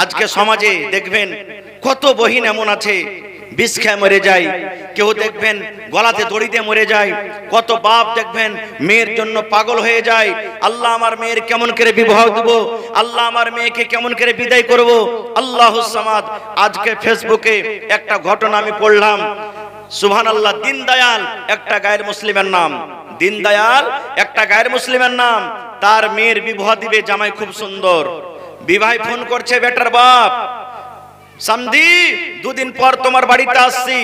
আজকে সমাজে দেখবেন কত বহিন এমন আছে বিষ খেয়ে মরে যায়, কেউ দেখবেন গলাতে দড়ি দিয়ে মরে যায়, কত বাপ দেখবেন মেয়ের জন্য পাগল হয়ে যায়। আল্লাহ আমার মেয়ের কেমন করে বিবাহ দেব, আল্লাহ আমার মেয়েকে কেমন করে বিদায় করব। আল্লাহুস সামাদ। আজকে ফেসবুকে একটা ঘটনা আমি পড়লাম, সুবহানাল্লাহ। দীনদয়াল একটা গায়ের মুসলিমের নাম, দীনদয়াল একটা গায়ের মুসলিমের নাম। তার মেয়ের বিবাহ দিবে, জামাই খুব সুন্দর। বিবাহে ফোন করছে বেটার বাপ, সামদি দুদিন পর তোমার বাড়িতে আসছি।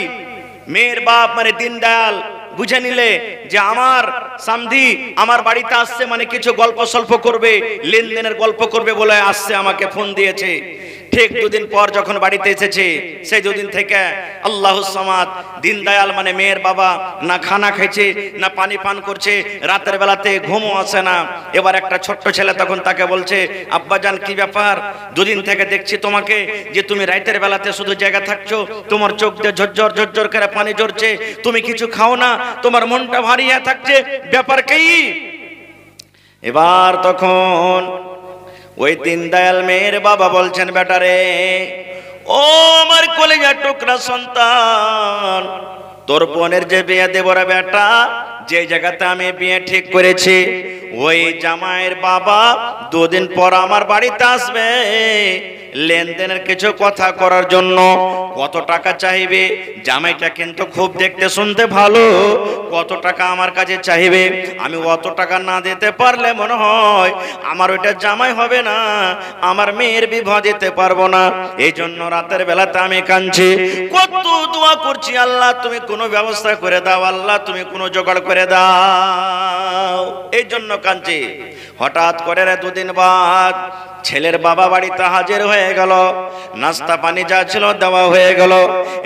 মেয়ের বাপ মানে দীনদয়াল বুঝে নিলে যে আমার সামদি আমার বাড়িতে আসছে মানে কিছু গল্প সল্প করবে, লেনদেনের গল্প করবে বলে আসছে, আমাকে ফোন দিয়েছে। ঠিক দুদিন পর যখন বাড়িতে এসেছে, সেই দুদিন থেকে আল্লাহুস সামাদ। দীনদয়াল মানে মেয়ের বাবা না খানা খাইছে না পানি পান করছে, রাতের বেলাতে ঘুমও আসে না। এবার একটা ছোট্ট ছেলে তখন তাকে বলছে, আব্বাজান কি ব্যাপার, দুদিন থেকে দেখছি তোমাকে যে তুমি রাতের বেলাতে শুধু জায়গা থাকছো, তোমার চোখ দিয়ে ঝরঝর ঝরঝর করে পানি ঝরছে, তুমি কিছু খাও না, তোমার মনটা ভারী হয়ে থাকছে, ব্যাপার কি? এবার তখন ওই দীনদয়াল মেয়ের বাবা বলছেন, বেটারে ও আমার কলিজার টুকরা সন্তান, তোর বোনের যে বিয়ে দেব রে বেটা, যে জায়গাতে আমি বিয়ে ঠিক করেছি ওই জামাইয়ের বাবা দুদিন পর আমার বাড়িতে আসবে লেনদেনের কিছু কথা করার জন্য। কত টাকা চাইবে? জামাইটা কিন্তু খুব দেখতে শুনতে ভালো, কত টাকা আমার কাছে চাইবে? আমি অত টাকা না দিতে পারলে মনে হয় আমার ওইটা জামাই হবে না, আমার মেয়ের বিবাহ দিতে পারবো না। এই জন্য রাতের বেলাতে আমি কাঁদছি, কত দোয়া করছি, আল্লাহ তুমি কোনো ব্যবস্থা করে দাও, আল্লাহ তুমি কোনো জোগাড় করে দাও, এই জন্য কাঁদছি। হঠাৎ করে দুদিন বাদ ছেলের বাবা বাড়িতে হাজির হয়ে গেল, নাস্তা পানি যা ছিল দেওয়া হয়ে গেল।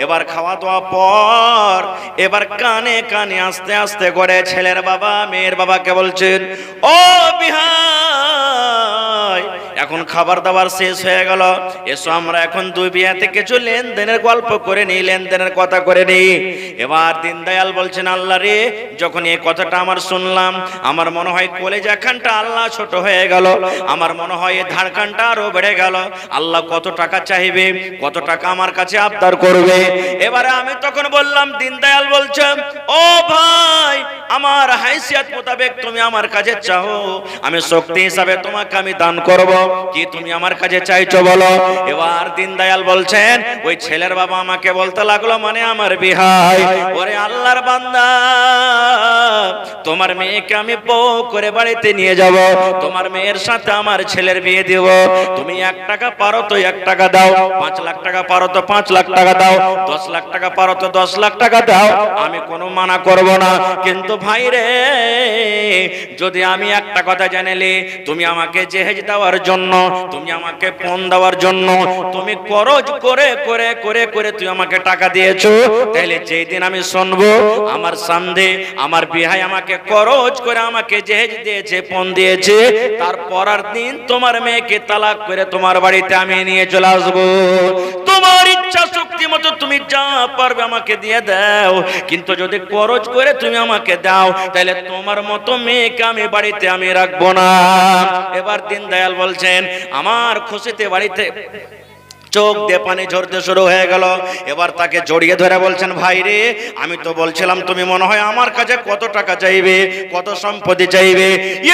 এবার খাওয়া দাওয়া পর এবার কানে কানে আস্তে আস্তে করে ছেলের বাবা মেয়ের বাবাকে বলছেন, ও বিহাই এখন খাবার দাবার শেষ হয়ে গেল, এসো আমরা এখন দুই বিয়াতে কিছু লেনদেনের গল্প করে নিই, লেনদেনের কথা করে নিই। এবার দীনদয়াল বলছেন, আল্লাহ রে, যখন এই কথাটা আমার শুনলাম আমার মনে হয় কলেজা খানটা আল্লাহ ছোট হয়ে গেল, আমার মনে হয় এই ধাড়কানটা আরো বেড়ে গেল। আল্লাহ কত টাকা চাইবে, কত টাকা আমার কাছে আবদার করবে? এবারে আমি তখন বললাম, দীনদয়াল বলছেন, ও ভাই আমার হাইসিয়াত মোতাবেক তুমি আমার কাছে চাও, আমি শক্তি হিসাবে তোমাকে আমি দান করব, কি তুমি আমার কাছে চাইছো বলো? এবার দীনদয়াল বলছেন, ওই ছেলের বাবা আমাকে বলতে লাগলো, মানে আমার বিহাই, ওরে আল্লাহর বান্দা, তোমার মেয়েকে আমি বউ করে বাড়িতে নিয়ে যাব, তোমার মেয়ের সাথে আমার ছেলের বিয়ে দেব, তুমি 1 টাকা পারো তো 1 টাকা দাও, 5 লাখ টাকা পারো তো 5 লাখ টাকা দাও, 10 লাখ টাকা পারো তো 10 লাখ টাকা দাও, আমি কোনো মানা করব না। কিন্তু ভাই রে, যদি আমি একটা কথা জানালে, তুমি আমাকে জেহেজ দেওয়ার জন্য, তুমি আমাকে পণ দেওয়ার জন্য তুমি খরচ করে করে করে করে তুই আমাকে টাকা দিয়েছো, তাহলে যেই দিন আমি শুনবো আমার সামনে আমার বিহাই আমাকে খরচ করে আমাকে জেহেজ দিয়েছে, পণ দিয়েছে, তারপরের দিন তোমার মেয়েকে তালাক করে তোমার বাড়িতে আমি নিয়ে চলে আসবো। তোমার ইচ্ছা শক্তি মতো তুমি যা পারবে আমাকে দিয়ে দাও, কিন্তু যদি খরচ করে তুমি আমাকে দাও তাহলে তোমার মতো মেয়েকে আমি বাড়িতে আমি রাখবো না। এবার দীনদয়াল বলছেন, আমার খুশিতে বাড়িতে চোখ দিয়ে পানি ঝরতে শুরু হয়ে গেল। এবার তাকে জড়িয়ে ধরে বলছেন, ভাই রে, আমি তো বলছিলাম তুমি মনে হয় আমার কাছে কত টাকা চাইবে, কত সম্পত্তি চাইবে।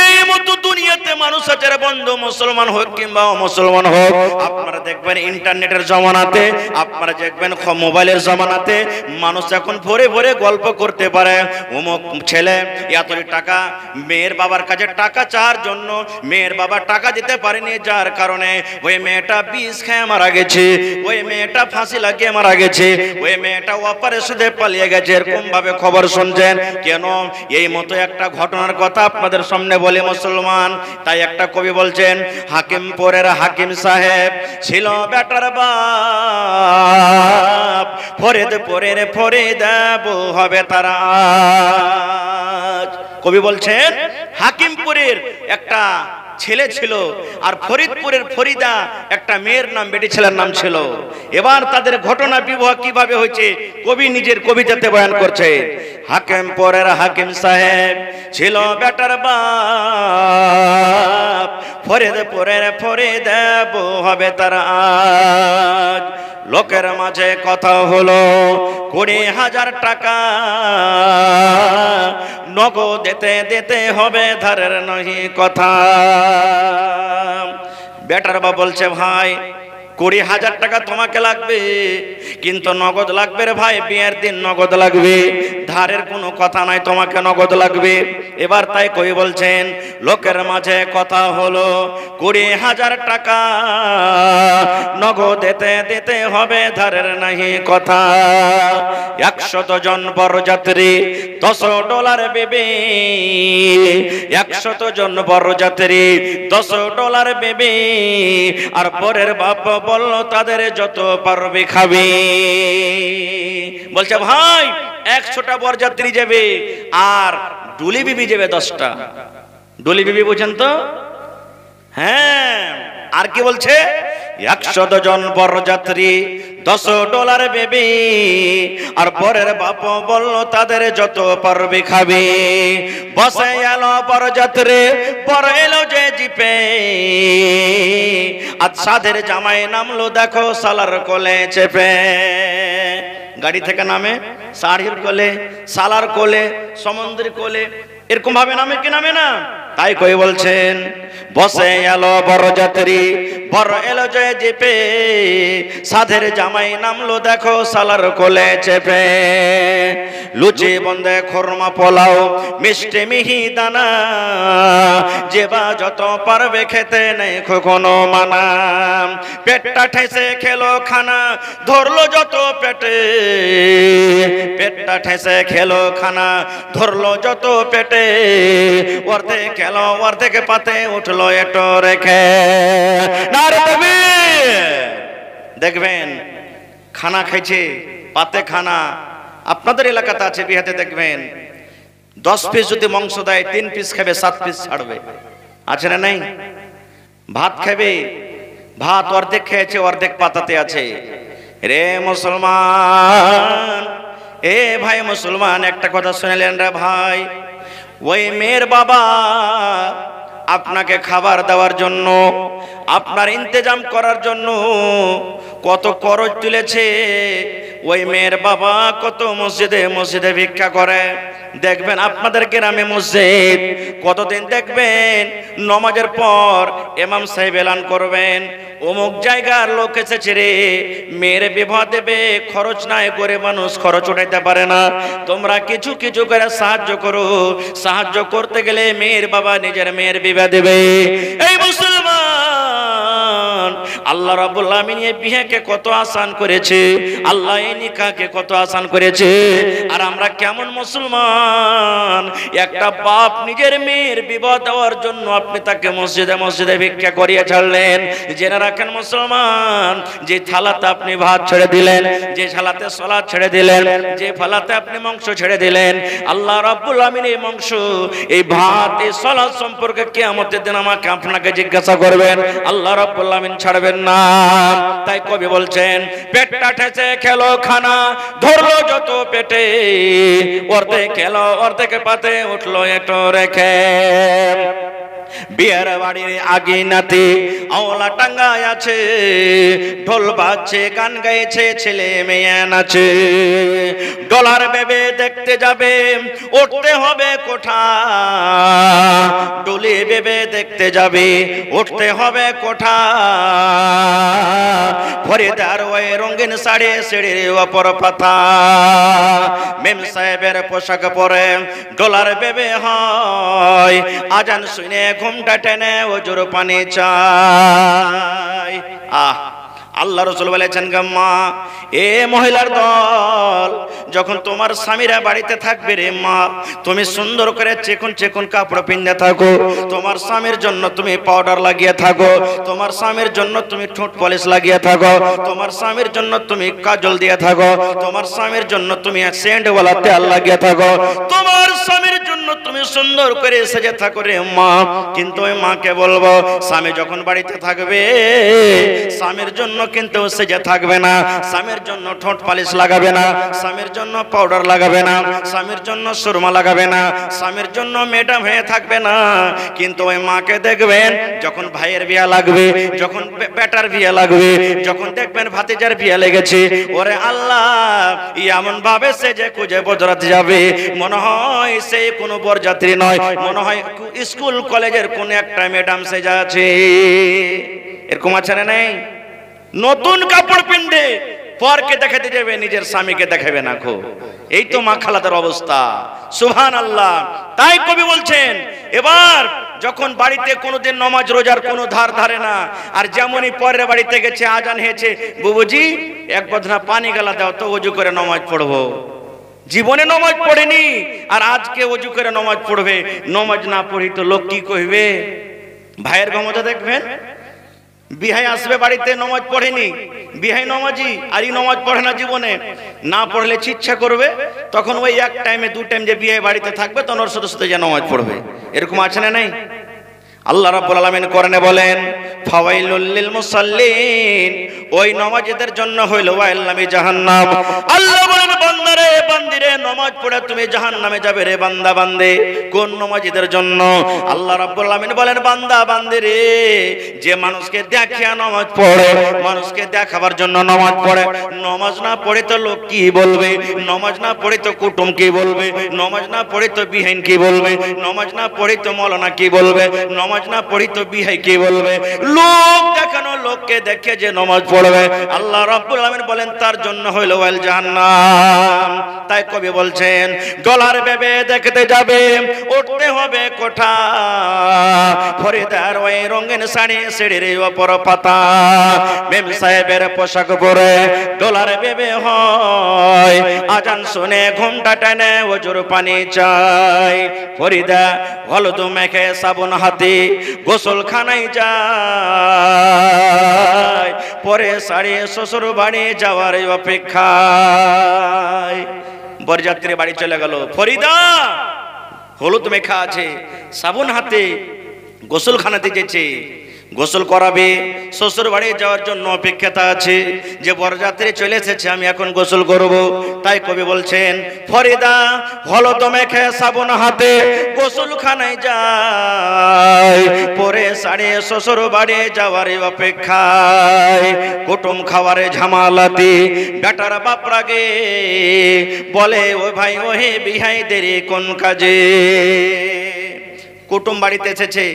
এই মতো দুনিয়াতে মানুষ আছে রে বন্ধু, মুসলমান হোক কিংবা অমুসলমান হোক, আপনারা দেখবেন ইন্টারনেটের জমানাতে, আপনারা দেখবেন মোবাইলের জমানাতে মানুষ এখন ভরে ভরে গল্প করতে পারে, অমুক ছেলে এত টাকা, মেয়ের বাবার কাছে টাকা চাওয়ার জন্য মেয়ের বাবা টাকা দিতে পারেনি, যার কারণে ওই মেয়েটা বিষ খেয়ে মারা গেছে, ওই মেয়েটা ফাঁসি লাগিয়ে মারা গেছে, ওই মেয়েটা অপারেশনে পালিয়ে গেছে, এরকম ভাবে খবর শুনছেন কেন? এই মতো একটা ঘটনার কথা আপনাদের সামনে বলে মুসলমান। তাই একটা কবি বলছেন, হাকিমপুরের হাকিম সাহেব ছিল বেটার বাপ, ফরিদপুরের ফরিদ হবে তারা আজ। কবি বলছেন হাকিমপুরের একটা ছেলে ছিল, আর ফরিদপুরের ফরিদা একটা মেয়ের নাম, বেটি ছেলের নাম ছিল। এবার তাদের ঘটনা বিবাহ কিভাবে হয়েছে কবি নিজের কবিতাতে বয়ান করছে। হাকিম পরের হাকিম সাহেব ছিল বেটার বাপ, ফরিদপুরের ফরিদা বউ হবে তার আজ। লোকের মাঝে কথা হলো 20,000 টাকা, নগদ দিতে হবে, ধারের নহি কথা। বেটার বাবা বলছে, ভাই 20,000 টাকা তোমাকে লাগবে, কিন্তু নগদ লাগবে রে ভাই, বিয়ের দিন নগদ লাগবে, ধারের কোনো কথা নাই, তোমাকে নগদ লাগবে। এবার তাই কই বলছেন, লোকের মাঝে কথা হলো 20,000 টাকা, নগদ দিতে হবে, ধারের নাহি কথা। 100 জন বরযাত্রী $10 বেবি, 100 জন বরযাত্রী $10 বেবি, আর পরের বাপ বললো তাদের যত পারবে খাবে। বলছে ভাই 100টা বরযাত্রী যাবে, আর ডুলি বিবি যাবে 10টা। ডুলি বিবি বুঝেন তো? হ্যাঁ। আর কি বলছে, 100 জন বরযাত্রী $10 বেবি, আর পরের বাপ বললো তাদের যত পারবে খাবে। বসে এলো বরযাত্রী, পর এলো যে জিপে, আজ সাধের জামাই নামলো দেখো সালার কোলে চেপে। গাড়ি থেকে নামে শাড়ির কোলে, সালার কোলে, সমুদ্রের কোলে, এরকম ভাবে নামে কি নামে না? তাই কই বলছেন, বসে এলো বরযাত্রী, বর এলো যে জিপে, সাধের জামাই নামলো দেখো সালার কোলে চেপে। লুচি বন্দে খোরমা পোলাও মিষ্টি মিহি দানা, যেবা যত পারবে খেতে নেই কোনো মানা। পেটটা ঠেসে খেলো খানা, ধরলো যত পেটে, পেটটা ঠেসে খেলো খানা, ধরলো যত পেটে, অর্ধেক খেলো অর্ধেক পাতে উঠলো এটো রেখে। দেখবেন খানা খাইছে, পাতে খানা। আপনাদের এলাকাতে আছে, বিহাতে দেখবেন 10 পিস যদি মাংস দেয় 3 পিস খাবে, 7 পিস ছাড়বে, আছে না নাই? ভাত খাবে, ভাত অর্ধেক খেয়েছে, অর্ধেক পাতাতে আছে। রে মুসলমান, এ ভাই মুসলমান, একটা কথা শুনলেন রে ভাই, ওই মেয়ের বাবা আপনাকে খাবার দেওয়ার জন্য, আপনার ইন্তজাম করার জন্য কত খরচ তুলেছে। ওই মেয়ের বাবা কত মসজিদে মসজিদে ভিক্ষা করে। দেখবেন আপনাদের গ্রামে মসজিদ, কতদিন দেখবেন নামাজের পর ইমাম সাহেব এলান করবেন, অমুক জায়গার লোক এসেছে রে, মেয়ের বিবাহ দেবে, খরচ নাই করে মানুষ খরচ উঠাইতে পারে না, তোমরা কিছু কিছু করে সাহায্য করো। সাহায্য করতে গেলে মেয়ের বাবা নিজের মেয়ের বিবাহ দেবে। এই মুসলমান, আল্লাহ রাব্বুল আমিন এই বিয়েকে কত আসান করেছে, আল্লাহ এই নিকাহকে কত আসান করেছে। আর আমরা কেমন মুসলমান, একটা বাপ নিজের মেয়ের বিবাহ দেওয়ার জন্য আপনি তাকে মসজিদে মসজিদে ভিক্ষা করিয়ে ছাড়লেন। জেনে রাখেন মুসলমান, যে থালাতে আপনি ভাত ছেড়ে দিলেন, যে থালাতে সালাত ছেড়ে দিলেন, যে থালাতে আপনি মাংস ছেড়ে দিলেন, আল্লাহ রাব্বুল আমিন এই মাংস, এই ভাত, এই সালাত সম্পর্কে কিয়ামতের দিন আমাকে আপনাকে জিজ্ঞাসা করবেন, আল্লাহ রাব্বুল আমিন ছাড়বেন না। তাই কবি বলছেন, পেটটা ঠেসে খেলো খানা, ধরলো যত পেটে, অর্ধেক খেলো অর্ধেক পাতে উঠলো এটো রেখে। বিয়ের বাড়ির আগে নাতে আওলা টাঙ্গায় আছে, ঢোল বাজছে গান গাইছে ছেলে মেয়ে নাচে। ডলার বেবে দেখতে যাবে, উঠতে হবে কোঠা, ডুলি বেবে দেখতে যাবে, উঠতে হবে কোঠা। ফরিদার ওই রঙিন শাড়ি, সিঁড়ির ওপর পাতা, মেম সাহেবের পোশাক পরে ডলার বেবে হয়, আজান শুনে ঘুমটা টেনে ওজোর পানি চাই। আল্লাহ রাসূল বলেছেন মা, এ মহিলার দল, যখন তোমার স্বামীরা বাড়িতে থাকবে রে মা, তুমি সুন্দর করে চিকন চিকন কাপড় পিন্দে থাকো, তোমার স্বামীর জন্য তুমি পাউডার লাগিয়ে থাকো, তোমার স্বামীর জন্য তুমি ঠোঁট পলিশ লাগিয়ে থাকো, তোমার স্বামীর জন্য তুমি কাজল দিয়ে থাকো, তোমার স্বামীর জন্য তুমি সেন্ট ওয়ালা তেল লাগিয়ে থাকো, তোমার স্বামীর জন্য তুমি সুন্দর করে সেজে থাকো রে মা। কিন্তু ওই মাকে বলবো, স্বামী যখন বাড়িতে থাকবে স্বামীর জন্য কিন্তু সেজে থাকবে না, স্বামীর জন্য ঠোঁট পালিশ লাগাবে না, স্বামীর জন্য পাউডার লাগাবে না, স্বামীর জন্য সুরমা লাগাবে না, স্বামীর জন্য ম্যাডাম হয়ে থাকবে না। কিন্তু ওই মাকে দেখবেন যখন ভাইয়ের বিয়ে লাগবে, যখন বেটার বিয়ে লাগবে, যখন দেখবেন ভাতিজার বিয়ে লেগেছে, ওরে আল্লাহ এমন ভাবে সেজে খুঁজে বজরাতে যাবে, মনে হয় সে কোনো বরযাত্রী নয়, মনে হয় স্কুল কলেজের কোন একটা ম্যাডাম সেজা আছে। এরকম আছে না নেই? নতুন কাপড় পিনবে, পরকে দেখাতে যাবে, নিজের স্বামীকে দেখাবে না। খো এই তো মা খালাদের অবস্থা। সুবহানাল্লাহ। তাই কবি বলছেন, এবার যখন বাড়িতে কোনোদিন নামাজ রোজার কোনো ধার ধারে না, আর যেমনই পরের বাড়িতে গেছে, আজান হয়েছে, বুবুজি এক বদনা পানি গালা দাও তো ওযু করে নামাজ পড়বো। জীবনে নামাজ পড়েনি আর আজকে ওযু করে নামাজ পড়বে। নামাজ না পড়ি তো লোক কি কইবে? ভাইয়ের ক্ষমতা দেখবেন, বিহাই আসবে বাড়িতে, নামাজ পড়েনি, বিহাই নামাজি আর ই নামাজ পড়ে না, জীবনে না পড়লে ইচ্ছা করবে, তখন ওই এক টাইমে দু টাইম যে বিয়ে বাড়িতে থাকবে তখন ওর সাথে সাথে যে নামাজ পড়বে। এরকম আছে না নাই? আল্লাহ রাব্বুল আলামিন কোরআনে বলেন, ফাওয়াইলুল লিল মুসাল্লিন, ওই নামাজীদের জন্য হইল ওয়াইল্লামি জাহান্নাম। আল্লাহ বলেন, বান্দারে বান্দিরে, নামাজ পড়ে তুমি জাহান্নামে যাবে রে বান্দা বান্দে। কোন নামাজীদের জন্য? আল্লাহ রাব্বুল আলামিন বলেন, বান্দা বান্দিরে, যে মানুষকে দেখিয়া নামাজ পড়ে, মানুষকে দেখাবার জন্য নামাজ পড়ে, নামাজ না পড়ে তো লোক কি বলবে, নামাজ না পড়ে তো কুটুম কি বলবে, নামাজ না পড়ে তো বিহাইন কি বলবে, নামাজ না পড়ে তো মাওলানা কি বলবে, নামাজ না পড়ি তো বিহাই কি বলবে। লোক দেখানো, লোককে দেখে যে নামাজ পড়বে, আল্লাহ রাব্বুল আলামিন বলেন তার জন্য হইল ওয়াইল জাহান্নাম। তাই কবি বলছেন, ডলার ভেবে দেখতে যাবে, উঠতে হবে কোঠা, ফরিদার ওই রঙিন শাড়ি সিঁড়ির ওপর পাতা, মেম সাহেবের পোশাক পরে ডলার ভেবে হয়, আজান শুনে ঘুমটা টেনে ওজুর পানি চাই, ফরিদা হলুদ মেখে সাবুন হাতে গোসলখানায় যায়, পরে শাড়ি শ্বশুর বাড়ি যাওয়ার অপেক্ষায়। বরযাত্রী বাড়ি চলে গেল, ফরিদা হলুদ মেখা আছে, সাবুন হাতে গোসলখানাতে যেছে, গোসল করাবে, শ্বশুর বাড়ি যাওয়ার জন্য অপেক্ষাতে আছে যে বরযাত্রী চলে এসেছে, আমি এখন গোসল করব। তাই কবি বলছেন, ফরিদা হলুদ মেখে সাবুন হাতে গোসলখানায় যায়, পরে শাড়ি শ্বশুর বাড়ি যাওয়ার অপেক্ষায়, কুটুম খাওয়ারে ঝামালাতে বেটার বাপ রাগে, বলে ও ভাই ওহে বিহাই দেরি কোন কাজে। কুটুম বাড়িতে এসেছে,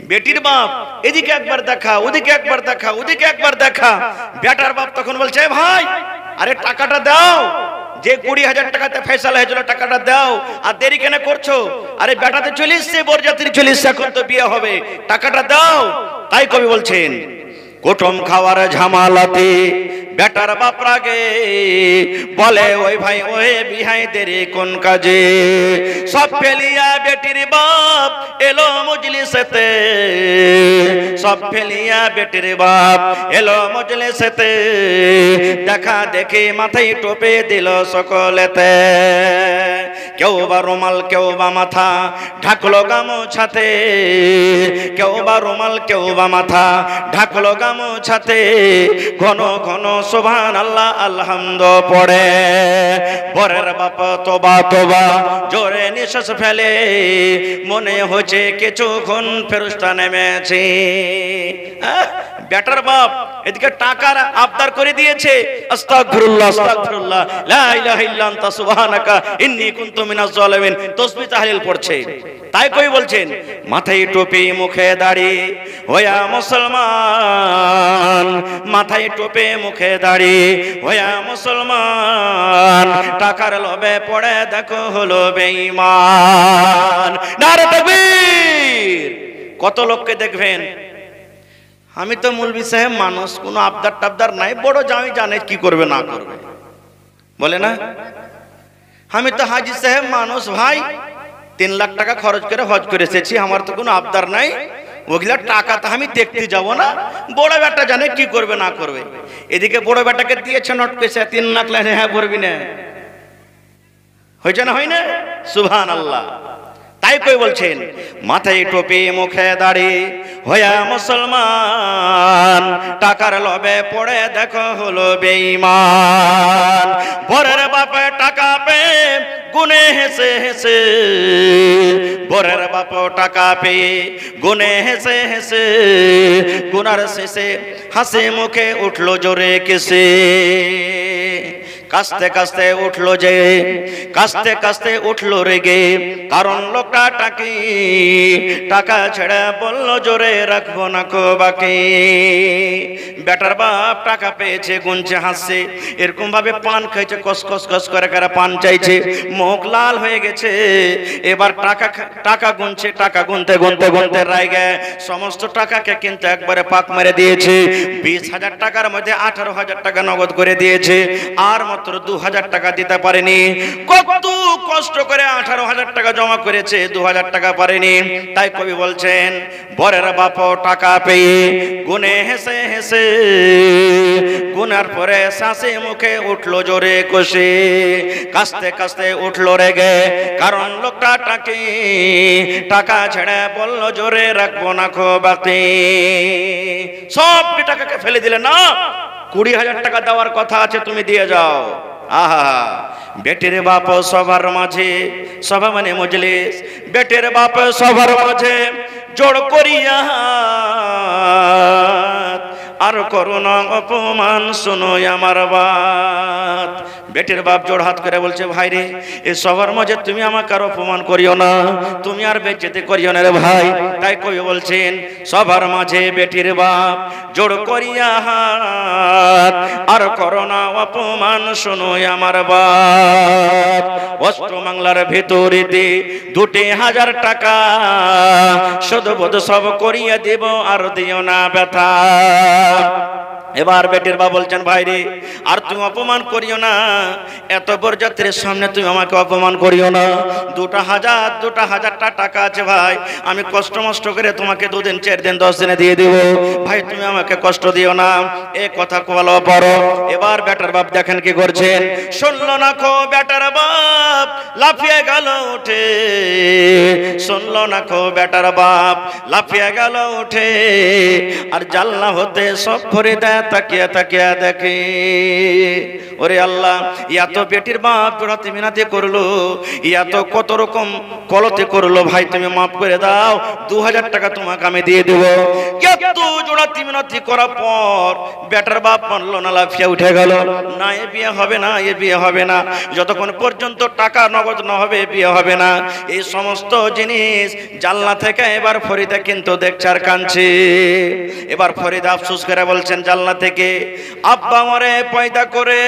বেটির বাপ এদিকে একবার দেখা, ওদিকে একবার দেখা, ওদিকে একবার দেখা। বেটার বাপ তখন বলছে, ভাই আরে টাকাটা দাও, যে 20,000 টাকাতে ফয়সালা হয়েছিল টাকাটা দাও, আর দেরি কেন করছো? আরে বেটাতে চলে এসছে, বরযাত্রী চলে এসছে, এখন তো বিয়ে হবে, টাকাটা দাও। তাই কবি বলছেন, কুটুম খাওয়ার ঝামালাতে বেটার বাপ রাগে, বলে ওই ভাই ওহে বিহাই দেরি কোন কাজে। সব ফেলিয়া বেটির বাপ এলো মজলিসেতে, সব ফেলিয়া বেটির বাপ এলো মজলিসেতে, দেখা দেখে মাথায় টোপে দিল সকলেতে, কেউ বা রুমাল কেউ বা মাথা ঢাকলো গামছাতে, কেউ বা রুমাল কেউ বা মাথা ঢাকলো গামছাতে, ঘন ঘন সুবহানাল্লাহ আলহামদু পড়ে, বরের বাপ তোবা তোবা জোরে নিঃশ্বাস ফেলে, মনে হচ্ছে কিছুক্ষণ ফেরেশতা নেমেছে। বেটার বাপ এদিকে টাকার আবদার করে দিয়েছে, আস্তাগফিরুল্লাহ আস্তাগফিরুল্লাহ লা ইলাহা ইল্লা আনতা সুবহানাকা ইন্নী কুনতু মিনাজ জালিমিন, তাসবিহ তাহলিল পড়ছে। তাই কই বলছেন, মাথায় টুপি মুখে দাড়ি হইয়া মুসলমান, মাথায় টুপি মুখে দাড়ি হইয়া মুসলমান, টাকার লোভে পড়ে দেখো হলো বেঈমান। নারে তাকবীর। কত লোককে দেখবেন আমি তো মৌলভী সাহেব মানুষ, কোনো আবদার টাবদার নাই, বড় জামি জানে কি করবে না করবে, বলে না। আমি তো হাজি সাহেব মানুষ ভাই, 3 লাখ টাকা খরচ করে হজ করে এসেছি, আমার তো কোনো আবদার নাই, ওগুলা টাকা তো আমি দেখতে যাব না, বড় বেটা জানে কি করবে না করবে। এদিকে বড় বেটাকে দিয়েছে নোট পেছে 3 লাখ, হ্যাঁ ভরবি না, হয়েছে না হয় না? সুবহানাল্লাহ। তাই কই বলছেন, মাথায় টুপি মুখে দাড়ি হইয়া মুসলমান, টাকার লোভে পড়ে দেখো হলো বেঈমান। বরের বাপে টাকা পেয়ে গুনে হেসে হেসে, বরের বাপ টাকা পেয়ে গুনে হেসে হেসে, গুনার শেষে হাসি মুখে উঠলো জোরে কেসে। কাস্তে কাস্তে উঠলো যে, কাস্তে কাস্তে উঠলো রেগে, কারণ লোকটা টাকি টাকা ছেড়ে বললো জোরে রাখবো না কো বাকি। বেটার বাপ টাকা পেয়েছে, গুনছে হাসছে, এরকম ভাবে পান খাইছে, কস কস কস করে করে পান চাইছে, মুখ লাল হয়ে গেছে। এবার টাকা গুনছে, টাকা গুনতে গুনতে গুনতে রাইগে সমস্ত টাকাকে কিন্তু একবারে পাক মেরে দিয়েছে। 20,000 টাকার মধ্যে 18,000 টাকা নগদ করে দিয়েছে, আর মাত্র 2,000 টাকা দিতে পারেনি। কত কষ্ট করে 18,000 টাকা জমা করেছে, 2,000 টাকা পারেনি। তাই কবি বলছেন, বরের বাপ টাকা পেয়ে গুনে হেসে হেসে, গুনার পরে শাসে মুখে উঠলো জোরে কষে, কাস্তে কাস্তে উঠলো রেগে, কারণ লোকটা টাকি টাকা ছেড়ে বললো জোরে রাখবো না খো বাকি। সব টাকাকে ফেলে দিলে না, 20,000 টাকা দেওয়ার কথা আছে, তুমি দিয়ে যাও। আহা, বেটির বাপ সবার মাঝে, সভা মানে মজলিস, বেটির বাপ সবার মাঝে জোড় করিয়া আর করুণা অপমান শোনো আমার বাত। বেটির বাপ জোড় হাত করে বলছে, ভাই রে, এ সবার মাঝে তুমি আমাকে আর অপমান করিও না, তুমি আর বেজ্জতি করিও না রে ভাই। তাই কই বলছেন, সবার মাঝে বেটির বাপ জোড় করিয়া হাত আর করোনা অপমান শোনো আমার বাপ। অষ্টমঙ্গলার ভেতরেতে 2,000 টাকা সদবোধ সব করিয়া দেব, আর দিও না ব্যথা। এবার বেটির বাপ বলছেন, ভাই রে, আর তুমি অপমান করিও না, এত বরযাত্রীর সামনে তুমি আমাকে অপমান করিও না। 2,000 টাকা আছে ভাই, আমি কষ্ট মষ্ট করে তোমাকে 2 দিন 4 দিন 10 দিনে দিয়ে দেব, ভাই তুমি আমাকে কষ্ট দিও না। এ কথা বলো পড়ো। এবার বেটার বাপ দেখেন কি করছেন, শুনলো না খো বেটার বাপ লাফিয়ে গেল উঠে, শুনলো না খো বেটার বাপ লাফিয়ে গেল উঠে, আর জানলা হতে সব ভরে দেয় তাকিয়া তাকিয়া দেখে। ওরে আল্লাহ, এত বেটির বাপ জোড়াতে মিনাতে করলো, এত কত রকম কলতে করলো, ভাই তুমি মাফ করে দাও, 2,000 টাকা তোমাকে আমি দিয়ে দেব। এত জোড়াতে মিনাতি করার পর বেটার বাপ মানলো না, লাফিয়া উঠে গেল, না এ বিয়ে হবে না, এ বিয়ে হবে না, যতক্ষণ পর্যন্ত টাকা নগদ না হবে বিয়ে হবে না। এই সমস্ত জিনিস জানলা থেকে এবার ফরিদা কিন্তু দেখছে আর কাঁদছে। এবার ফরিদা আফসোস করে বলছেন জানলা থেকে, আব্বা মরে পয়দা করে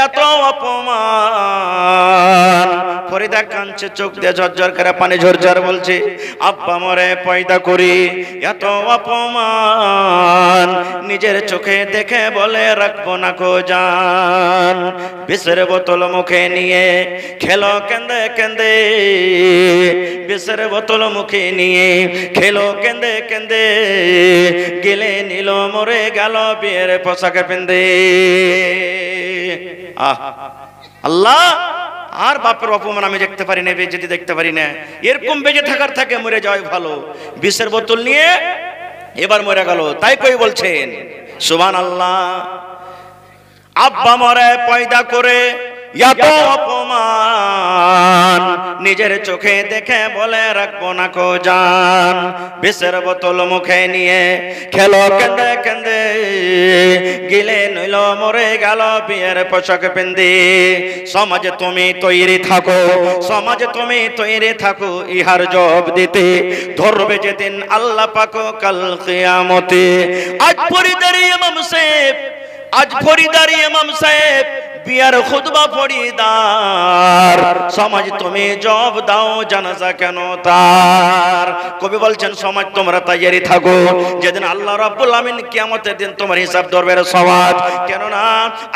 এত অপমান। ফরিদা কাঁদছে, চোখ দিয়ে ঝরঝর করে পানি ঝরঝর বলছে, আব্বা মরে পয়দা করি এত অপমান, নিজের চোখে দেখে বলে রাখবো না কো জান। বিষের বোতল মুখে নিয়ে খেলো কেন্দে কেন্দে, বিষের বোতল মুখে নিয়ে খেলো কেন্দে কেন্দে, গেলে নিল মরে গেল বিয়ের পোশাকে পেন্দে। আল্লাহ, আর বাপের অপমান আমি দেখতে পারি না, বেজেতি দেখতে পারি না, এরকম বেজে থাকার থাকে মরে যাওয়াই ভালো। বিষের বোতল নিয়ে এবার মরে গেল। তাই কই বলছেন, সুবহানাল্লাহ, আব্বা মরে পয়দা করে এত অপমান, নিজের চোখে দেখে বলে রাখবো না কো জান। বিষের বোতল মুখে নিয়ে খেলো কেন্দে কেন্দে, গিলে নইল মরে গেল বিয়ের পোশাক পেন্দে। সমাজে তুমি তৈরি থাকো, সমাজে তুমি তৈরি থাকো, ইহার জবাব দিতে ধরবে যেদিন আল্লাহ পাক কাল কিয়ামতে। আজ ফরিদার ইমাম সাহেব, আজ ফরিদার ইমাম সাহেব বিয়ার খুতবা পড়িদার, সমাজ তুমি জব দাও জানাজা কেন তার। কবি বলছেন সমাজ তোমরা তৈরি থাকো, যেদিন আল্লাহ রাব্বুল আমিন কিয়ামতের দিন তোমার হিসাব ধরবে সমাজ। কেননা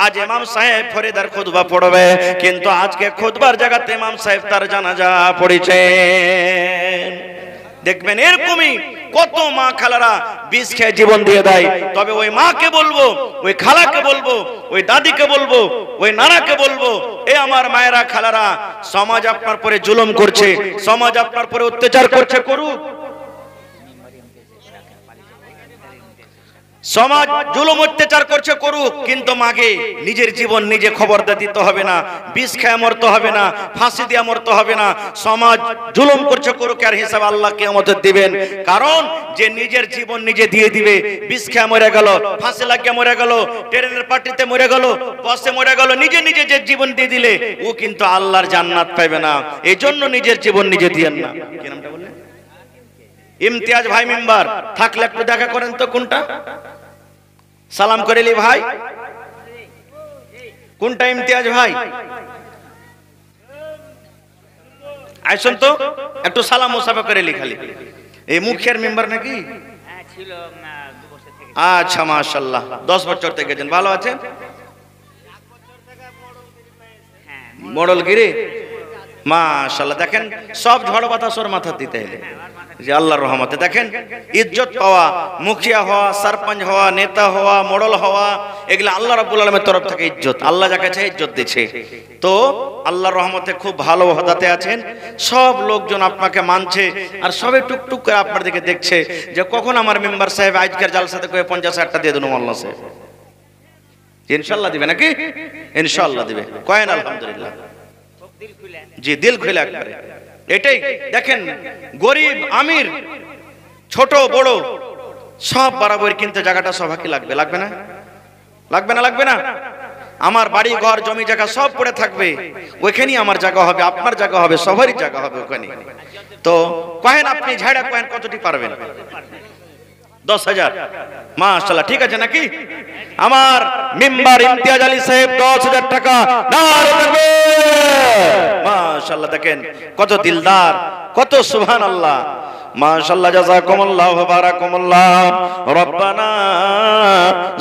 আজ ইমাম সাহেব ফরিদার খুতবা পড়বে, কিন্তু আজকে খুতবার জায়গাতে ইমাম সাহেব তার জানাজা পড়েছেন। দেখবেন এরকমই কত মা খালারা বিষ খেয়ে জীবন দিয়ে দেয়। তবে ওই মাকে বলবো, ওই খালাকে বলবো, ওই দাদিকে বলবো, ওই নানাকে বলবো, এ আমার মায়েরা খালারা, সমাজ আপনার পরে জুলুম করছে, সমাজ আপনার পরে অত্যাচার করছে, করুক। সমাজ জুলুম অত্যাচার করছে, করুক, কিন্তু মাকে নিজের জীবন নিজে খবরদার দিতে হবে না, বিষ খেয়ে মরতে হবে না, ফাঁসি দিয়ে মরতে হবে না। সমাজ জুলুম করছে, করুক, আর হিসাব আল্লাহ কিয়ামতে দিবেন। কারণ যে নিজের জীবন নিজে দিয়ে দিবে, বিষ খেয়ে মরে গেল, ফাঁসি লাগিয়ে মরে গেল, ট্রেনের পার্টিতে মরে গেল, বাসে মরে গেল, নিজে নিজে যে জীবন দিয়ে দিলে ও কিন্তু আল্লাহর জান্নাত পাবে না। এই জন্য নিজের জীবন নিজে দিয়েন না। কি নামটা বললেন? ইমতিয়াজ ভাই মেম্বার থাকলে একটু দেখা করেন তো, কোনটা সালাম করেলি ভাই, কোনটা ইমতিয়াজ ভাই? আইসন তো একটু সালাম মুসাফা করেলি খালি। এই মুখিয়ার মেম্বার নাকি? আচ্ছা মাশাআল্লাহ, 10 বছর থেকে গেছেন, ভালো আছেন? মডলগিরি মাশাআল্লাহ। দেখেন সব ঝড় বাতাসের মাথা দিতে এলে যে আল্লাহর রহমতে। দেখেন ইজ্জত পাওয়া, মুখিয়া হওয়া, সরপঞ্চ হওয়া, নেতা হওয়া, মডল হওয়া, এগুলা আল্লাহ রাব্বুল আলামিনের তরফ থেকে ইজ্জত। আল্লাহ যাকে চায় ইজ্জত দিচ্ছে। তো আল্লাহর রহমতে খুব ভালো ওহদাতে আছেন, সব লোকজন আপনাকে মানছে, আর সবে টুকটুক করে আপনার দিকে দেখছে যে কখন আমার মেম্বার সাহেব আজকের জালসাতে কয়ে 50,000 টাকা দিয়ে দেন আল্লাহ সাহেব। ইনশাআল্লাহ দিবে নাকি? ইনশাআল্লাহ দিবে, কয়েন আলহামদুলিল্লাহ। জি, দিল খুলে একবারে। এটাই দেখেন, গরিব আমির ছোট বড় সব বরাবর, কিন্তু জায়গাটা সবাইকে লাগবে, লাগবে না? লাগবে না? লাগবে না? আমার বাড়ি ঘর জমি জায়গা সব পড়ে থাকবে, ওইখানেই আমার জায়গা হবে, আপনার জায়গা হবে, সবারই জায়গা হবে ওখানে। তো কহেন আপনি ঝাড়া কহেন কতটি পারবেন? 10,000 মাশাআল্লাহ, ঠিক আছে নাকি? আমার মেম্বার ইমতিয়াজ আলী সাহেব 10,000 টাকা। মাশাআল্লাহ, দেখেন কত দিলদার, কত সুবহানাল্লাহ, মাশাআল্লাহ, জাযাকুমুল্লাহু ওয়া বারাকাতুল্লাহ। রব্বানা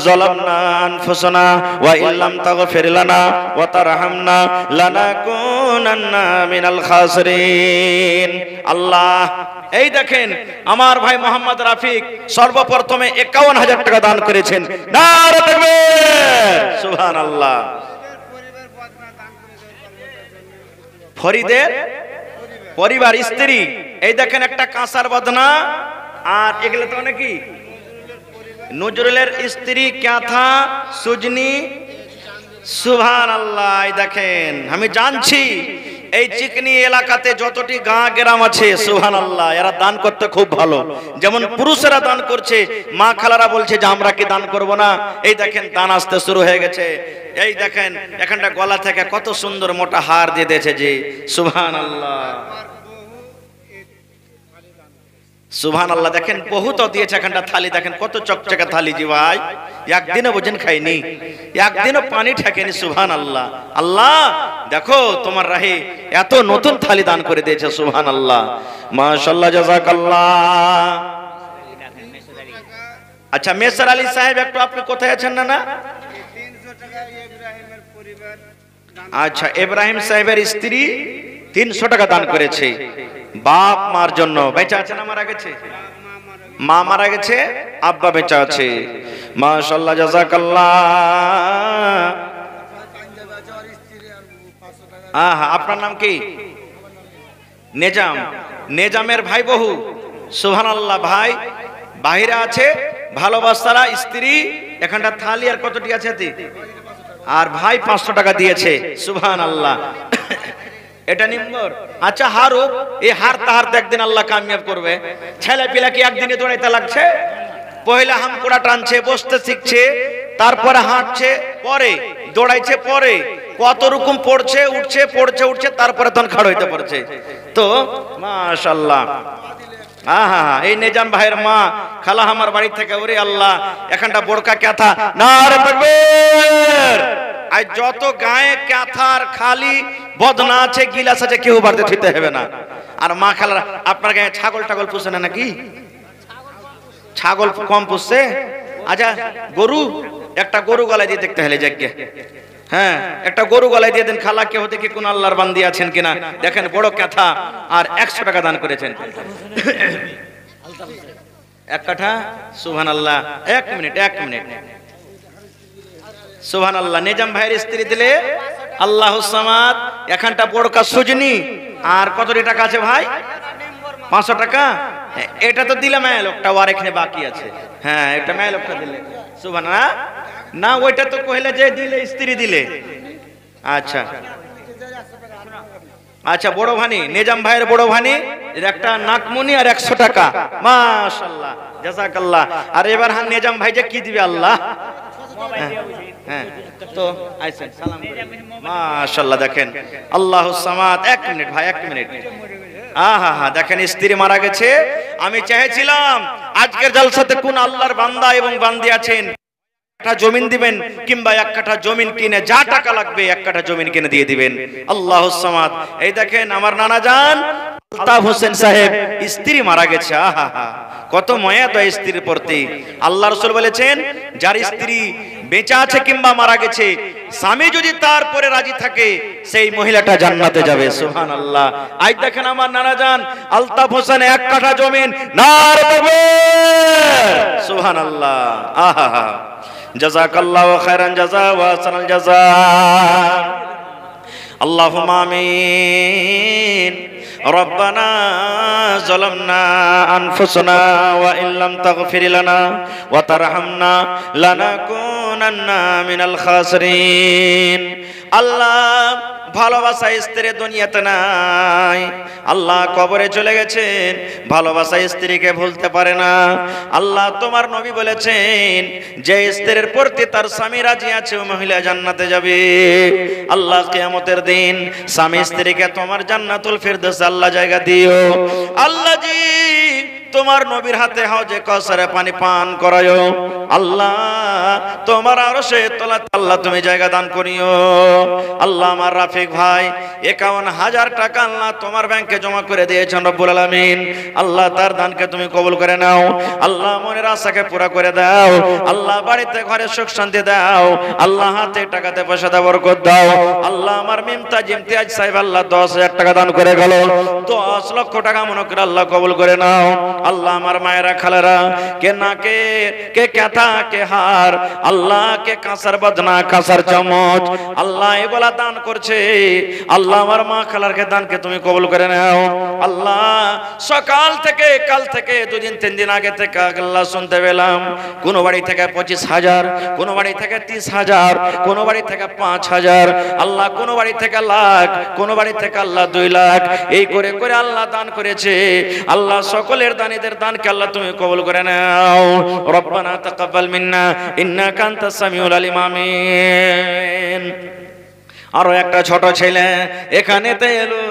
যালামনা আনফুসানা ওয়া ইল্লাম তাগফির লানা ওয়া তারহামনা লানাকুনান্না মিনাল খাসিরিন। আল্লাহ, এই দেখেন আমার ভাই মোহাম্মদ রাফিক সর্বপ্রথমে 51,000 টাকা দান করেছেন। নারে তাকবীর, সুবহানাল্লাহ। ফরিদের পরিবার, স্ত্রী, এই দেখেন একটা কাঁসার বদনা, আর এগুলো তো নাকি নজরুলের স্ত্রী ক্যাথা সুজনি, সুবহানাল্লাহ। এই দেখেন, আমি জানছি এই চিকনি এলাকাতে যতটি গাঁ গ্রাম আছে, সুবহানাল্লাহ, এরা দান করতে খুব ভালো। যেমন পুরুষেরা দান করছে, মা খালারা বলছে যে আমরা কি দান করব না? এই দেখেন দান আসতে শুরু হয়ে গেছে। এই দেখেন এখানটা গলা থেকে কত সুন্দর মোটা হার দিয়ে দিয়েছে, যে সুবহানাল্লাহ, সুবহানাল্লাহ। দেখেন বহুত দিয়েছে এখানটা থালি, দেখেন কত চকচকে থালি, জি ভাই একদিনও ভোজন খাইনি, একদিনও পানি ঠেকেনি, সুবহানাল্লাহ। আল্লাহ দেখো তোমার রাহে এত নতুন থালি দান করে দিয়েছে, সুবহানাল্লাহ, মাশাআল্লাহ, জাযাকাল্লাহ। আচ্ছা মেসর আলী সাহেব একটু আপনি কোথায় আছেন? না না, 300 টাকা ইব্রাহিমের পরিবার। আচ্ছা, ইব্রাহিম সাহেবের স্ত্রী 300 টাকা দান করেছে বাপ মার জন্য। বেঁচে আছে না মারা গেছে? মা মারা গেছে, আব্বা বেঁচে আছে, মাশাআল্লাহ, জাযাকাল্লাহ। আহা, আপনার নাম কি? নেজাম। নেজামের ভাই বহু, সুবহানাল্লাহ। ভাই বাহিরে আছে, ভালোবাসারা স্ত্রী এখানটা থালি আর কতটি আছে, আর ভাই 500 টাকা দিয়েছে, সুবহানাল্লাহ। এটা নিম্বর। আচ্ছা হারুক, এই হারতে হারতে একদিন আল্লাহ কামিয়াব করবে। ছেলে পিলা কি একদিনে দৌড়াইতে লাগছে? পয়লা হামকুড়া টানছে, বসতে শিখছে, তারপরে হাঁটছে, পরে দৌড়াইছে, পরে কত রকম পড়ছে, উঠছে, পড়ছে, উঠছে, তারপরে তখন খাড় হইতে পারছে। তো মাশাআল্লাহ, আহা, এই নেজাম ভাইয়ের মা খালা আমার বাড়ি থেকে, ওরে আল্লাহ, এখানটা বড়কা ক্যাথা, নারে তাকবীর। আর যত গায়ে কাঁথার খালি বদনা আছে গিলাস আছে কেউ বাড়তে থিতে হবে না। আর মা খালারা আপনার গায়ে ছাগল টাগল পুষে না নাকি? ছাগল কম পুষছে? আচ্ছা গরু, একটা গরু গলায় দিয়ে দেখতে হলে যাকে, হ্যাঁ একটা গরু গলায় দিয়ে দেন খালা, কেউ দেখি কোন আল্লাহর বান্দি আছেন কিনা দেখেন। বড় কাঁথা আর 100 টাকা দান করেছেন। এক কাঠা সুবহানাল্লাহ। এক মিনিট সুবহানাল্লাহ। নিজাম ভাইয়ের স্ত্রী দিলে আল্লাহুস সামাদ। এখানটা বড় কাজ সুজনি। আর কতটি টাকা আছে ভাই? 500 টাকা। এটা তো দিলাম লোকটা, আর এখানে বাকি আছে। হ্যাঁ এটা মেয়ে লোকটা দিলে সুবহানাল্লাহ। না ওইটা তো কইলে যে দিলে স্ত্রী দিলে। আচ্ছা আচ্ছা বড় ভানি, নিজাম ভাইয়ের বড় ভানি একটা নাকমনি আর 100 টাকা। মাশাআল্লাহ জাযাকাল্লাহ। আর এবার হান নিজাম ভাই যে কি দিবে আল্লাহ। হ্যাঁ তো আইছেন সালাম করে। মাশাআল্লাহ দেখেন আল্লাহুস সামাদ। 1 মিনিট ভাই 1 মিনিট। আহা দেখেন স্ত্রী মারা গেছে। আমি চেয়েছিলাম আজকের জলসাতে কোন আল্লাহর বান্দা এবং বান্দি আছেন, একটা জমিন দিবেন কিংবা 1 কাঠা জমিন কিনে যা টাকা লাগবে 1 কাঠা জমিন কিনে দিয়ে দিবেন। আল্লাহুস সামাদ। এই দেখেন আমার নানা জান আলতাফ হোসেন সাহেব স্ত্রী মারা গেছে। আহা কত মায়া তো স্ত্রীর প্রতি। আল্লাহ রাসূল বলেছেন যার স্ত্রী বেঁচে আছে কিংবা মারা গেছে, স্বামী যদি তারপরে রাজি থাকে সেই মহিলাটা জান্নাতে যাবে। সুবহানাল্লাহ। আজ দেখেন আমার নানা জান আলতাফ হোসেন 1 কাঠা জমিন নার তাকবীর। সুবহানাল্লাহ। আহা জাযাকাল্লাহু খায়রান জাযা ওয়া আহসানাল জাযা। আল্লাহুম্মা আমিন। ربنا ظلمنا أنفسنا وإن لم تغفر لنا وترحمنا لنكونن من الخاسرين। আল্লাহ ভালোবাসা স্ত্রী দুনিয়াতে নাই। আল্লাহ কবরে চলে গেছেন, ভালোবাসা স্ত্রীকে ভুলতে পারে না। আল্লাহ তোমার নবী বলেছেন যে স্ত্রীর প্রতি তার স্বামী রাজি আছে ও মহিলা জান্নাতে যাবে। আল্লাহ কিয়ামতের দিন স্বামী স্ত্রীকে তোমার জান্নাতুল ফিরদৌস আল্লাহ জায়গা দিও। আল্লাহ জি তোমার নবীর হাতে হাউজে কাউসারে পানি পান করায়ো। আল্লাহ তোমার আরশে তলাতে আল্লাহ তুমি জায়গা দান করিও। আল্লাহ আমার রাফিক ভাই 51,000 টাকা আল্লাহ তোমার ব্যাংকে জমা করে দিয়েছেন রব্বুল আলামিন। আল্লাহ তার দানকে তুমি কবুল করে নাও। আল্লাহ মনের আশাকে পুরা করে দাও। আল্লাহ বাড়িতে ঘরে সুখ শান্তি দাও। আল্লাহ হাতে টাকাতে পয়সাতে বরকত দাও। আল্লাহ আমার ইমতিয়াজ সাহেব আল্লাহ 10,000 টাকা দান করে গেল। 10 লক্ষ টাকা মনে করে আল্লাহ কবুল করে নাও। আল্লাহ আমার মায়েরা খালারা কে নাকে কে কাঁথা কে হার, আল্লাহ কে কাঁসার বদনা কাঁসার চামচ আল্লাহ এগুলা দান করছে। আল্লাহ আমার মা খালারকে দানকে তুমি কবুল করে নাও। আল্লাহ সকাল থেকে কাল থেকে 2 দিন 3 দিন আগে থেকে আল্লাহ শুনতে পেলাম কোন বাড়ি থেকে 25,000, কোন বাড়ি থেকে 30,000, কোন বাড়ি থেকে 5,000, আল্লাহ কোন বাড়ি থেকে লাখ, কোন বাড়ি থেকে আল্লাহ 2 লাখ, এই করে করে আল্লাহ দান করেছে। আল্লাহ সকলের দানীদের দানকে আল্লাহ তুমি কবুল করে নাও। রব্বানা তাকাব্বাল মিন্না ইন্নাকা আনতাস সামিউল আলিম। আমিন। আরো একটা ছোট ছেলে এখানেতে এলো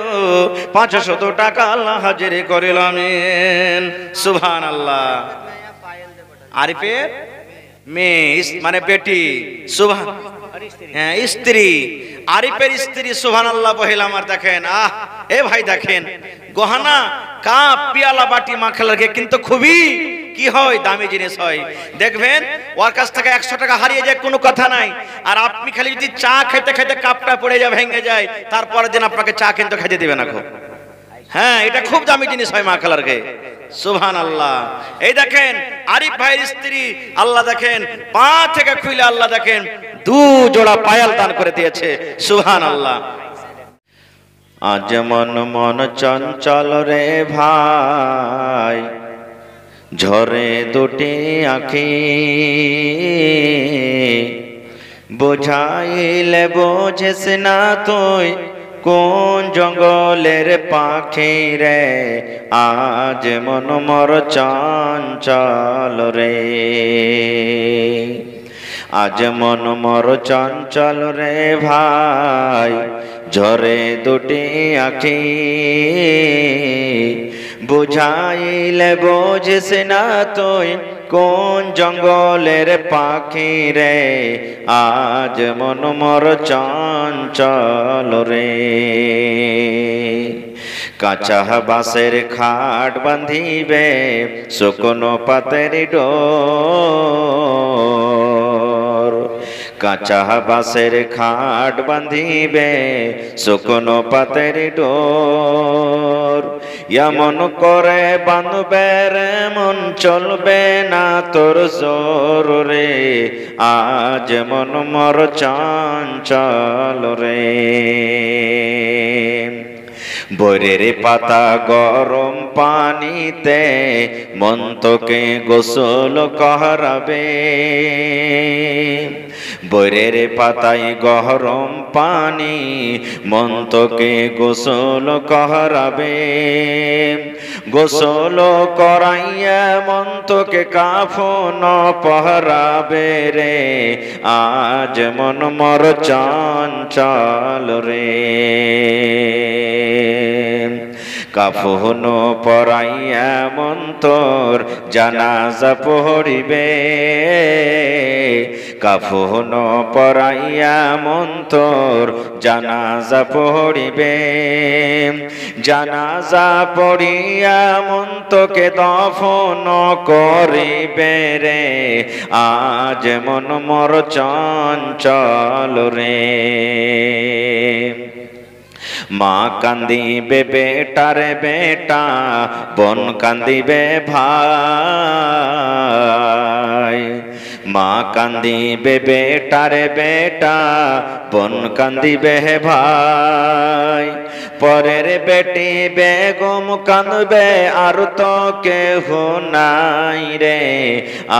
500 টাকা আল্লাহ হাজিরি করিল। আমিন সুবহানাল্লাহ। আরিফের মেয়ে মানে বেটি সুবহান, হ্যাঁ স্ত্রী, আরিফের স্ত্রী সুবহানাল্লাহ বহিল আমার। দেখেন এ ভাই দেখেন গহনা কাপ পিয়ালা বাটি মাখলাকে কিন্তু খুবই কি হয় দামি জিনিস হয়। দেখবেন ওর কাছ থেকে 100 টাকা হারিয়ে যায় কোনো কথা নাই, আর আপনি খালি যদি চা খেতে খেতে কাপটা পড়ে যায় ভেঙে যায় তারপরের দিন আপনাকে চা কিন্তু খেতে দিবে না খুব। হ্যাঁ এটা খুব দামি জিনিস হয় মা খালারকে। সুবহানাল্লাহ। এই দেখেন আরিফ ভাইয়ের স্ত্রী আল্লাহ দেখেন পা থেকে খুলে আল্লাহ দেখেন 2 জোড়া পায়াল দান করে দিয়েছে। সুবহানাল্লাহ। আজ মন চঞ্চল রে ভাই ঝরে 2টি আঁখি, বোঝাইলে বোঝেস না তুই কোন জঙ্গলের পাখি রে, আজ মন মর চঞ্চল রে, আজ মন মর চঞ্চল রে ভাই ঝরে 2টি আঁখি, বুঝাইলে বোঝিস না তুই কোন জঙ্গলের পাখি রে আজ মন মর চঞ্চল রে কাঁচা বাঁশের খাট বাঁধিবে শুকনো পাতের ডোর কাঁচা বাঁশের খাট বাঁধিবে শুকনো পাতের ডোর এমন করে বাঁধবে রে মন চলবে না তোর জোর রে আজ মন মর চঞ্চল রে বরের পাতা গরম পানিতে মন তোকে গোসল করাবে বরের পাতায় গরম পানি মন তোকে গোসল করাবে গোসল করাইয়া মন তোকে কাফন পহরাবে রে আজ মন মর চঞ্চল রে কাফন পরাইয়া মন তোর জানাজা পড়িবে কাফন পরাইয়া মন তোর জানাজা পড়িবে জানাজা পড়িয়া মন তোকে দফন করিবে রে আজ মন মর চঞ্চল রে মা কান্দিবে বেটারে বেটা বোন কান্দিবে ভাই মা কান্দিবে বেটারে বেটা বোন কান্দিবে ভাই পরের বেটি বেগম কাঁদবে আর তো কেহ নাই রে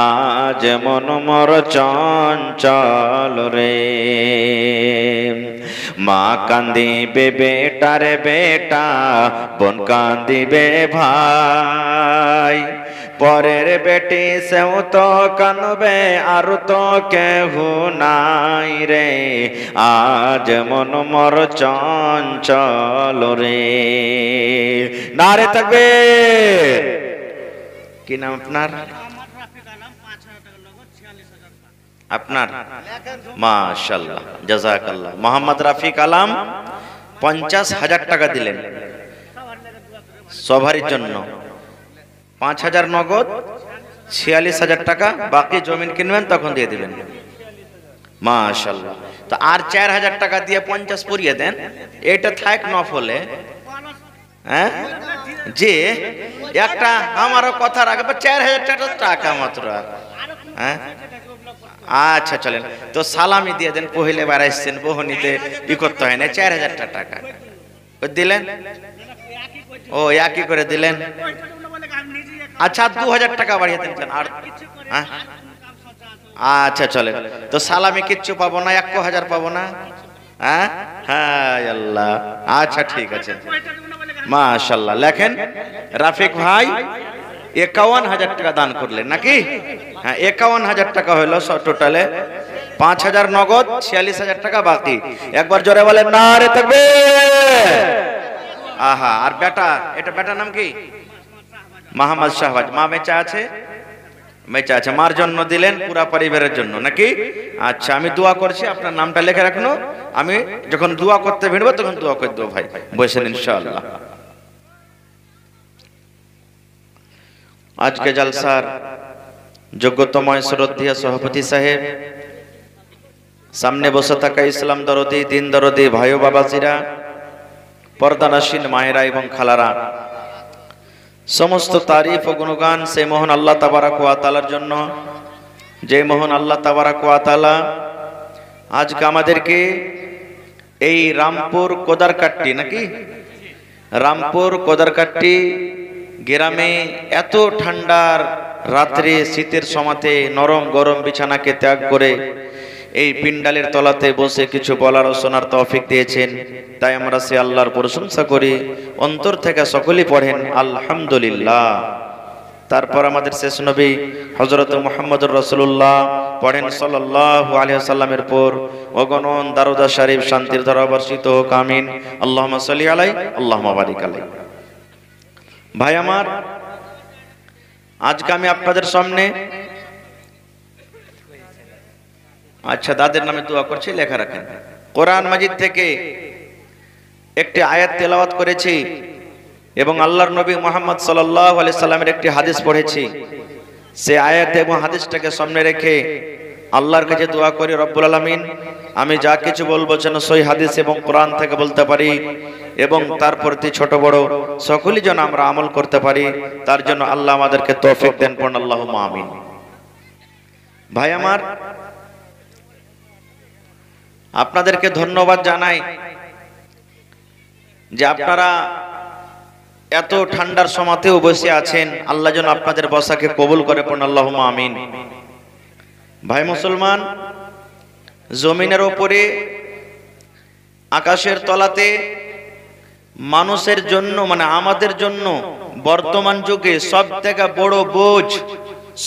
আজ মন মর চঞ্চল রে মা কান্দিবে বেটারে বেটা বোন কান্দিবে ভাই পরের বেটি সেও তো কাঁদবে আর তো কেহ নাই রে আজ মন মর চঞ্চল রে নারে থাকবে কি নাম আপনার আপনার মাশাআল্লাহ জাযাকাল্লাহ মোহাম্মদ রাফিক আলম 50,000 টাকা দিলেন সবারই জন্য 5,000 নগদ 46,000 টাকা বাকি জমিন কিনবেন তখন দিয়ে দিবেন মাশাআল্লাহ তো আর 4,000 টাকা দিয়ে 50 পুরিয়ে দেন এটা থাক নফলে হ্যাঁ যে একটা আমারও কথা রাখবে 4,000 টাকা মাত্র হ্যাঁ আচ্ছা চলেন তো সালামি দিয়ে দেন পহিলে বার আসছেন বহনিতে ই করতে হয় না 4,000 টাকা দিলেন ও একই করে দিলেন আচ্ছা 2,000 টাকা বাড়িয়ে দেন আর আচ্ছা চলেন তো সালামি কিচ্ছু পাবো না 1,000 পাবো না হ্যাঁ হ্যাঁ আল্লাহ আচ্ছা ঠিক আছে মাশাআল্লাহ লেখেন রাফিক ভাই 51,000 টাকা দান করলেন নাকি হ্যাঁ 51,000 টাকা হলো টোটালে 5,000 নগদ 46,000 টাকা বাকি একবার জোরে বলেন নারে তাকবীর আহা আর বেটা এটা বেটার নাম কি মোহাম্মদ শাহবাজ মা বেঁচে আছে বেঁচে আছে মার জন্য দিলেন পুরা পরিবারের জন্য নাকি আচ্ছা আমি দোয়া করছি আপনার নামটা লিখে রাখুন আমি যখন দোয়া করতে ভিড়বো তখন দোয়া করে দেবো ভাই বসেন ইনশাআল্লাহ আজকে জলসার যোগ্যতম শ্রদ্ধেয় সভাপতি সাহেব সামনে বসে থাকা ইসলাম দরদি দিন দরদি ভাই ও বাবাজিরা পর্দানাসীন মায়েরা এবং খালারা সমস্ত তারিফ ও গুণগান সেই মহান আল্লাহ তাবারাক ওয়া তাআলার জন্য যে মহান আল্লাহ তাবারাক ওয়া তাআলা আজকে আমাদেরকে এই রামপুর কোদারকাট্টি নাকি রামপুর কোদারকাট্টি গ্রামে এত ঠান্ডার রাত্রে শীতের সমাতে নরম গরম বিছানাকে ত্যাগ করে এই পিন্ডালের তলাতে বসে কিছু বলার ও শোনার তৌফিক দিয়েছেন তাই আমরা সে আল্লাহর প্রশংসা করি অন্তর থেকে সকলেই পড়েন আলহামদুলিল্লাহ তারপর আমাদের শেষ নবী হযরত মুহাম্মদুর রাসূলুল্লাহ পড়েন সাল্লাল্লাহু আলাইহি ওয়াসাল্লামের পর অগণন দারুদ শরীফ শান্তির ধারা বর্ষিত হোক আমিন আল্লাহুম্মা সাল্লি আলাইহি আল্লাহুম্মা বারিক আলাইহি ভাই আমার আজকে আমি আপনাদের সামনে আচ্ছা দাদের নামে দোয়া করছি, লেখা রাখেন। কোরআন মাজিদ থেকে একটি আয়াত তেলাওয়াত করেছি এবং আল্লাহর নবী মুহাম্মদ সাল্লাল্লাহু আলাইহি সাল্লামের একটি হাদিস পড়েছি। সে আয়াত এবং হাদিসটাকে সামনে রেখে আল্লাহর কাছে দোয়া করি, রব্বুল আলামিন আমি যা কিছু বলবো যেন সই হাদিস এবং কোরআন থেকে বলতে পারি এবং তার প্রতি ছোট বড় সকলেই যেন আমরা আমল করতে পারি, তার জন্য আল্লাহ আমাদেরকে তৌফিক দেন, পড়ুন আল্লাহুম্মা আমিন। ভাই আমার, আপনাদেরকে ধন্যবাদ জানাই যে আপনারা এত ঠান্ডার সময়তেও বসে আছেন। আল্লাহ যেন আপনাদের বসাকে কবুল করে, পড়ুন আল্লাহুম্মা আমিন। ভাই মুসলমান, জমিনের ওপরে আকাশের তলাতে মানুষের জন্য মানে আমাদের জন্য বর্তমান যুগে সব থেকে বড় বোঝ,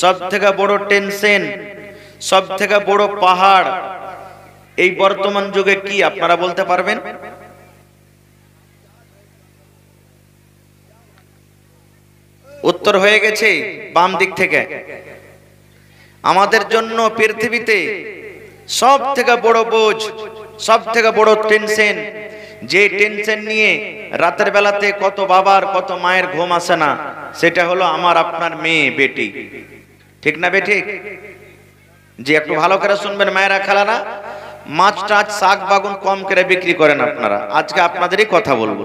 সব থেকে বড় টেনশন, সব থেকে বড় পাহাড় এই বর্তমান যুগে কি আপনারা বলতে পারবেন? উত্তর হয়ে গেছে বাম দিক থেকে। আমাদের জন্য পৃথিবীতে সব থেকে বড় বোঝ, সব থেকে বড় টেনশন, যে টেনশন নিয়ে রাতের বেলাতে কত বাবার কত মায়ের ঘুম আসে না, সেটা হলো আমার আপনার মেয়ে বেটি। ঠিক না বেঠিক? যে একটু ভালো করে শুনবেন মায়েরা খালারা, মাছ টাছ শাক বাগুন কম করে বিক্রি করেন আপনারা। আজকে আপনাদেরই কথা বলবো।